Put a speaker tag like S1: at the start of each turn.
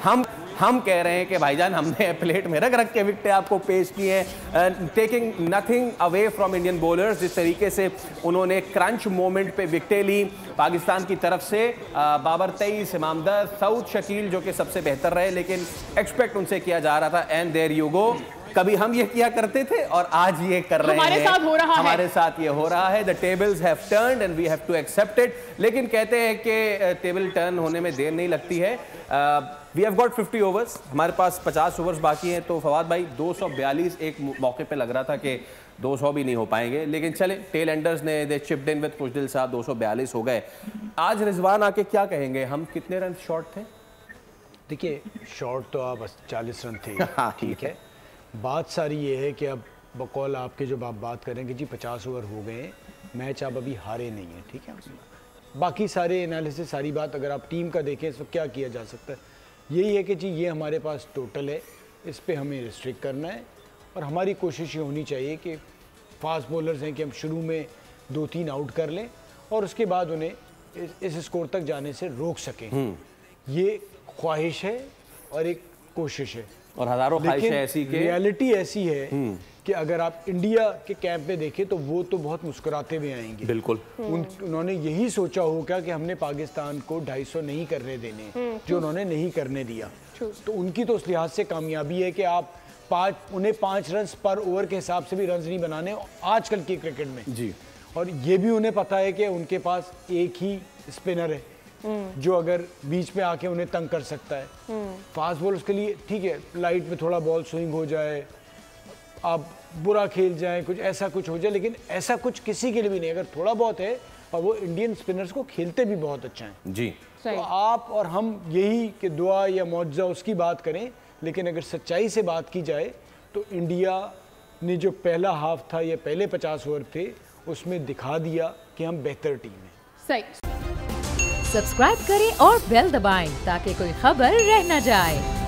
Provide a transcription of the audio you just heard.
S1: हम कह रहे हैं कि भाईजान हमने प्लेट में रख के विकेटें आपको पेश की हैं, taking nothing away from Indian bowlers. जिस तरीके से उन्होंने क्रंच मोमेंट पे विकेटें ली पाकिस्तान की तरफ से, बाबर तेईस, इमाम दर, सऊद शकील जो कि सबसे बेहतर रहे, लेकिन एक्सपेक्ट उनसे किया जा रहा था। एंड देयर यू गो, कभी हम ये किया करते थे और आज ये कर रहे हैं,
S2: हमारे साथ हो रहा है,
S1: हमारे साथ ये हो रहा है। The tables have turned and we have to accept it. लेकिन कहते हैं कि टेबल टर्न होने में देर नहीं लगती है। वी हैव गॉट 50 ओवर्स, हमारे पास 50 ओवर्स बाकी हैं। तो फवाद भाई 242, एक मौके पे लग रहा था कि 200 भी नहीं हो पाएंगे, लेकिन चले टेल एंडर्स ने दे चिप्ड इन विद खुशदिल साहब, 242 हो गए। आज रिजवान आके क्या कहेंगे, हम कितने रन शॉर्ट थे?
S3: देखिए शॉर्ट तो आप 40 रन थे, ठीक है। बात सारी ये है कि अब बकौल आपके जो आप बात करें कि जी 50 ओवर हो गए, मैच आप अभी हारे नहीं हैं, ठीक है। बाकी सारे एनालिसिस, सारी बात अगर आप टीम का देखें तो क्या किया जा सकता है, यही है कि जी ये हमारे पास टोटल है, इस पे हमें रिस्ट्रिक्ट करना है। और हमारी कोशिश ये होनी चाहिए कि फास्ट बॉलर्स हैं कि हम शुरू में 2-3 आउट कर लें और उसके बाद उन्हें इस स्कोर तक जाने से रोक सकें। ये ख्वाहिश है और एक कोशिश है,
S1: और हजारों ख्वाहिशें ऐसी कि
S3: रियलिटी ऐसी है कि अगर आप इंडिया के कैंप में देखें तो वो तो बहुत मुस्कुराते हुए आएंगे।
S1: बिल्कुल
S3: उन्होंने यही सोचा होगा कि हमने पाकिस्तान को 250 नहीं करने देने, जो उन्होंने नहीं करने दिया। तो उनकी तो उस लिहाज से कामयाबी है कि आप उन्हें 5 रन पर ओवर के हिसाब से भी रन नहीं बनाने आजकल के क्रिकेट में
S1: जी।
S3: और ये भी उन्हें पता है कि उनके पास एक ही स्पिनर है जो अगर बीच में आके उन्हें तंग कर सकता है। फास्ट बॉलर्स के लिए ठीक है, लाइट में थोड़ा बॉल स्विंग हो जाए, आप बुरा खेल जाए, कुछ ऐसा कुछ हो जाए, लेकिन ऐसा कुछ किसी के लिए भी नहीं। अगर थोड़ा बहुत है, और वो इंडियन स्पिनर्स को खेलते भी बहुत अच्छा हैं
S1: जी।
S3: तो आप और हम यही कि दुआ या मुआवजा उसकी बात करें, लेकिन अगर सच्चाई से बात की जाए तो इंडिया ने जो पहला हाफ था या पहले 50 ओवर थे उसमें दिखा दिया कि हम बेहतर टीम हैं।
S2: सही। सब्सक्राइब करें और बेल दबाएं ताकि कोई खबर रह न जाए।